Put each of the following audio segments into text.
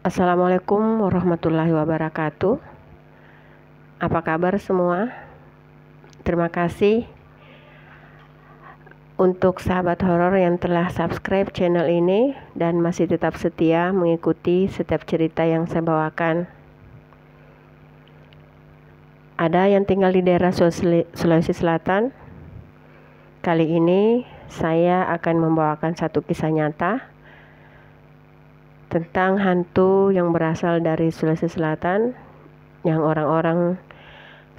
Assalamualaikum warahmatullahi wabarakatuh. Apa kabar semua? Terima kasih untuk sahabat horor yang telah subscribe channel ini dan masih tetap setia mengikuti setiap cerita yang saya bawakan. Ada yang tinggal di daerah Sulawesi Selatan. Kali ini saya akan membawakan satu kisah nyata tentang hantu yang berasal dari Sulawesi Selatan, yang orang-orang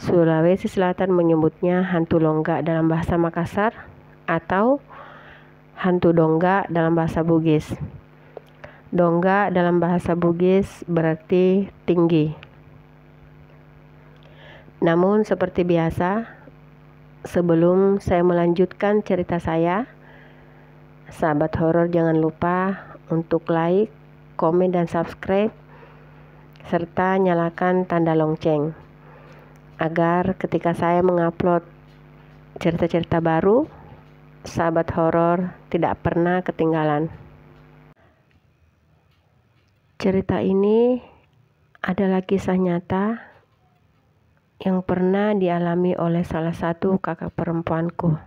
Sulawesi Selatan menyebutnya hantu longga dalam bahasa Makassar atau hantu dongga dalam bahasa Bugis. Dongga dalam bahasa Bugis berarti tinggi. Namun seperti biasa, sebelum saya melanjutkan cerita saya, sahabat horor jangan lupa untuk like, komen, dan subscribe, serta nyalakan tanda lonceng agar ketika saya mengupload cerita-cerita baru, sahabat horor tidak pernah ketinggalan. Cerita ini adalah kisah nyata yang pernah dialami oleh salah satu kakak perempuanku.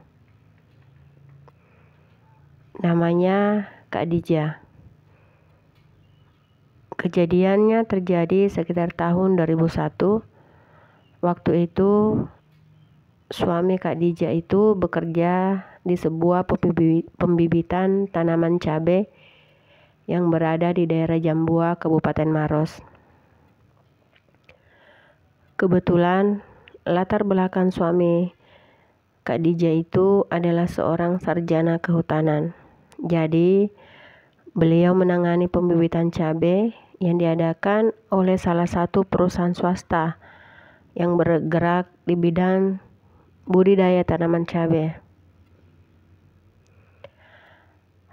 Namanya Kak Dija. Kejadiannya terjadi sekitar tahun 2001. Waktu itu suami Kak Dija itu bekerja di sebuah pembibitan tanaman cabai yang berada di daerah Jambua, Kabupaten Maros. Kebetulan latar belakang suami Kak Dija itu adalah seorang sarjana kehutanan. Jadi beliau menangani pembibitan cabai yang diadakan oleh salah satu perusahaan swasta yang bergerak di bidang budidaya tanaman cabai.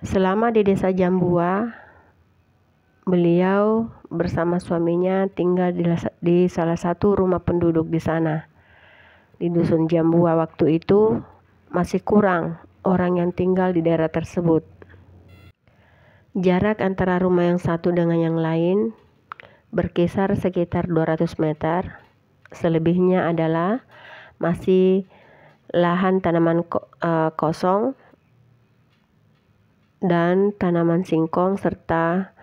Selama di desa Jambua, beliau bersama suaminya tinggal di salah satu rumah penduduk di sana. Di dusun Jambua waktu itu masih kurang orang yang tinggal di daerah tersebut. Jarak antara rumah yang satu dengan yang lain berkisar sekitar 200 meter. Selebihnya adalah masih lahan tanaman kosong dan tanaman singkong serta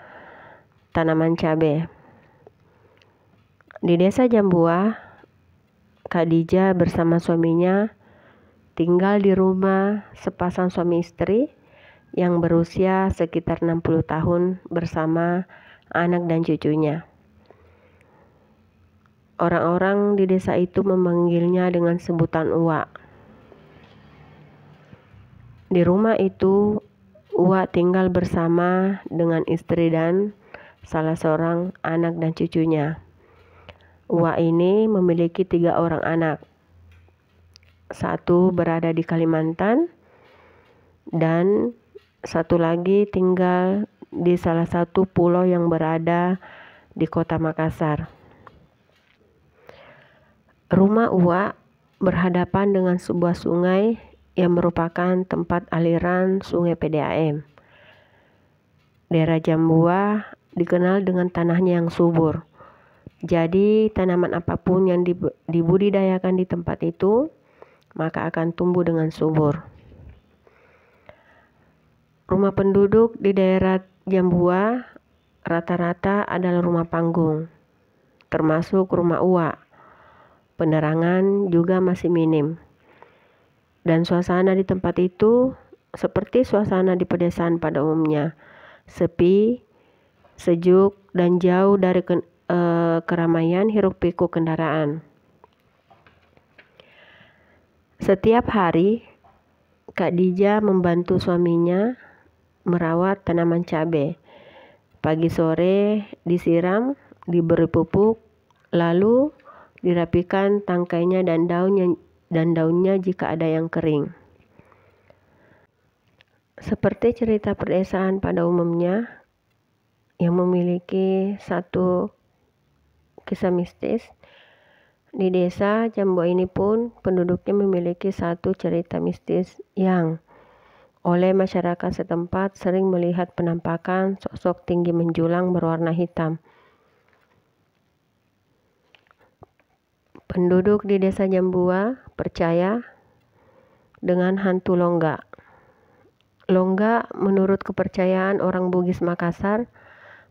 tanaman cabai. Di desa Jambua, Kak Dija bersama suaminya tinggal di rumah sepasang suami istri yang berusia sekitar 60 tahun bersama anak dan cucunya. Orang-orang di desa itu memanggilnya dengan sebutan Uwa. Di rumah itu, Uwa tinggal bersama dengan istri dan salah seorang anak dan cucunya. Uwa ini memiliki 3 orang anak. Satu berada di Kalimantan dan satu lagi tinggal di salah satu pulau yang berada di kota Makassar. Rumah Uwa berhadapan dengan sebuah sungai yang merupakan tempat aliran sungai PDAM. Daerah Jambua dikenal dengan tanahnya yang subur. Jadi tanaman apapun yang dibudidayakan di tempat itu, maka akan tumbuh dengan subur. Rumah penduduk di daerah Jambua rata-rata adalah rumah panggung, termasuk rumah Uwa. Penerangan juga masih minim. Dan suasana di tempat itu seperti suasana di pedesaan pada umumnya, sepi, sejuk, dan jauh dari keramaian hiruk-pikuk kendaraan. Setiap hari, Kak Dija membantu suaminya merawat tanaman cabai. Pagi sore disiram, diberi pupuk, lalu dirapikan tangkainya dan daunnya jika ada yang kering. Seperti cerita pedesaan pada umumnya yang memiliki satu kisah mistis, di desa Jambua ini pun penduduknya memiliki satu cerita mistis yang oleh masyarakat setempat sering melihat penampakan sosok tinggi menjulang berwarna hitam. Penduduk di desa Jambua percaya dengan hantu Longga. Longga menurut kepercayaan orang Bugis Makassar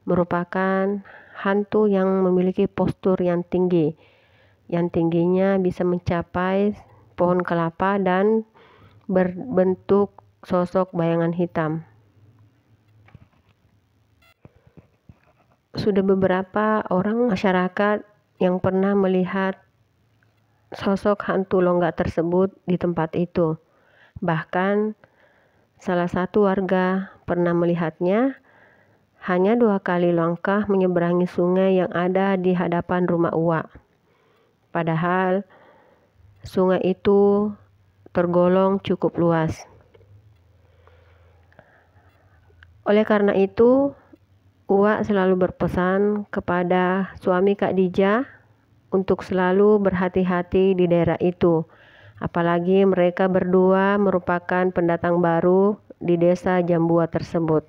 merupakan hantu yang memiliki postur yang tinggi, yang tingginya bisa mencapai pohon kelapa dan berbentuk sosok bayangan hitam. Sudah beberapa orang masyarakat yang pernah melihat sosok hantu Longga tersebut di tempat itu. Bahkan salah satu warga pernah melihatnya hanya 2 kali langkah menyeberangi sungai yang ada di hadapan rumah Uwa. Padahal sungai itu tergolong cukup luas. Oleh karena itu, Uwa selalu berpesan kepada suami Kak Dija untuk selalu berhati-hati di daerah itu. Apalagi mereka berdua merupakan pendatang baru di desa Jambua tersebut.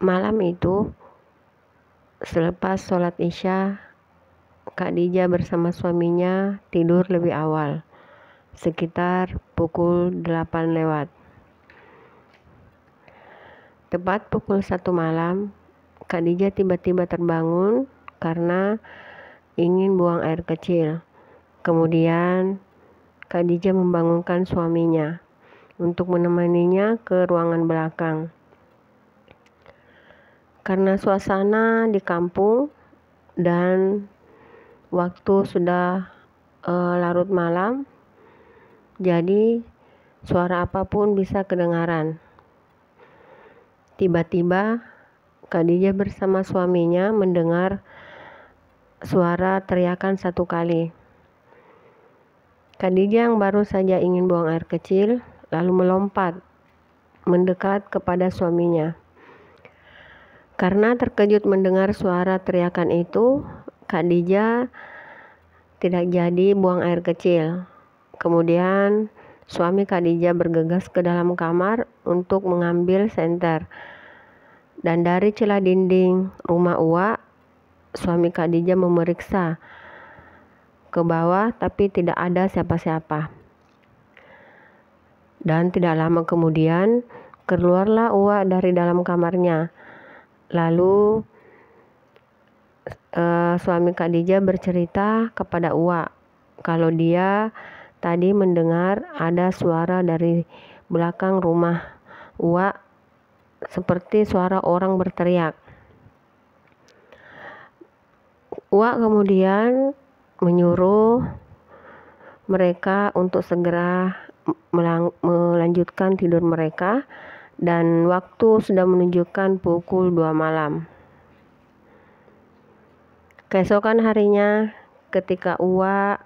Malam itu, selepas sholat Isya, Kak Dija bersama suaminya tidur lebih awal, sekitar pukul 8 lewat. Tepat pukul 1 malam, Kak Dija tiba-tiba terbangun karena ingin buang air kecil. Kemudian Kak Dija membangunkan suaminya untuk menemaninya ke ruangan belakang. Karena suasana di kampung dan waktu sudah larut malam, jadi suara apapun bisa kedengaran. Tiba-tiba Kak Dija bersama suaminya mendengar suara teriakan 1 kali. Kak Dija yang baru saja ingin buang air kecil lalu melompat mendekat kepada suaminya. Karena terkejut mendengar suara teriakan itu, Kak Dija tidak jadi buang air kecil. Kemudian suami Kak Dija bergegas ke dalam kamar untuk mengambil senter. Dan dari celah dinding rumah Uwa, suami Kak Dija memeriksa ke bawah tapi tidak ada siapa-siapa. Dan tidak lama kemudian keluarlah Uwa dari dalam kamarnya. Lalu suami Kak Dija bercerita kepada Uwa kalau dia tadi mendengar ada suara dari belakang rumah Uwa seperti suara orang berteriak. Uwa kemudian menyuruh mereka untuk segera melanjutkan tidur mereka dan waktu sudah menunjukkan pukul 2 malam. Keesokan harinya ketika Uwa,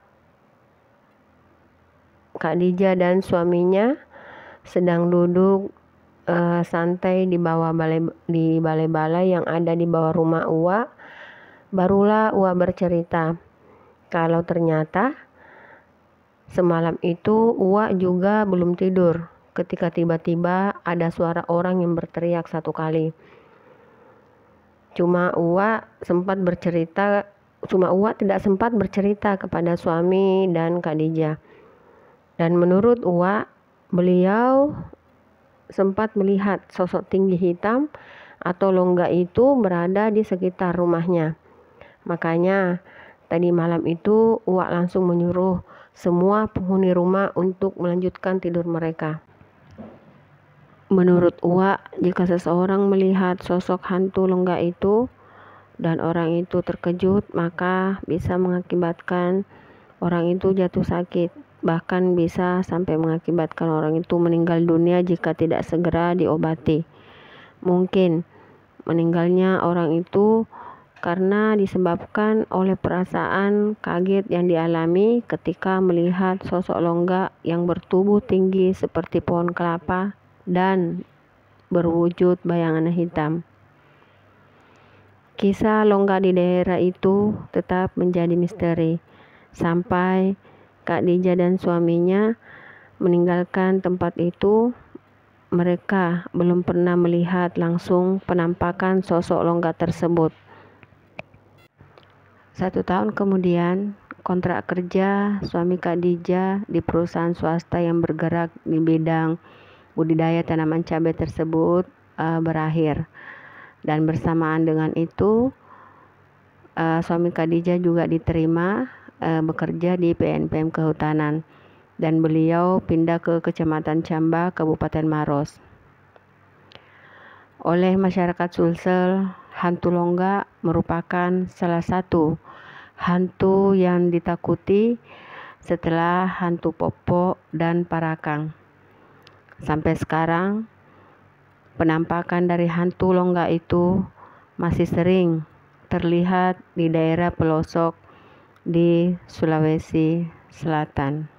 Kak Dija dan suaminya sedang duduk santai di bawah balai-balai yang ada di bawah rumah Uwa, barulah Uwa bercerita kalau ternyata semalam itu Uwa juga belum tidur ketika tiba-tiba ada suara orang yang berteriak 1 kali. Cuma Uwa tidak sempat bercerita kepada suami dan Kak Dija. Dan menurut Uwa, beliau sempat melihat sosok tinggi hitam atau Longga itu berada di sekitar rumahnya. Makanya tadi malam itu Uwa langsung menyuruh semua penghuni rumah untuk melanjutkan tidur mereka. Menurut Uwa, jika seseorang melihat sosok hantu Longga itu dan orang itu terkejut, maka bisa mengakibatkan orang itu jatuh sakit. Bahkan bisa sampai mengakibatkan orang itu meninggal dunia jika tidak segera diobati. Mungkin meninggalnya orang itu karena disebabkan oleh perasaan kaget yang dialami ketika melihat sosok Longga yang bertubuh tinggi seperti pohon kelapa dan berwujud bayangan hitam. Kisah Longga di daerah itu tetap menjadi misteri sampai Kak Dija dan suaminya meninggalkan tempat itu mereka belum pernah melihat langsung penampakan sosok longga tersebut. 1 tahun kemudian, kontrak kerja suami Khadijah di perusahaan swasta yang bergerak di bidang budidaya tanaman cabai tersebut berakhir. Dan bersamaan dengan itu, suami Khadijah juga diterima bekerja di PNPM Kehutanan, dan beliau pindah ke Kecamatan Camba, Kabupaten Maros. Oleh masyarakat Sulsel, hantu longga merupakan salah satu hantu yang ditakuti setelah hantu Popo dan Parakang. Sampai sekarang, penampakan dari hantu longga itu masih sering terlihat di daerah pelosok di Sulawesi Selatan.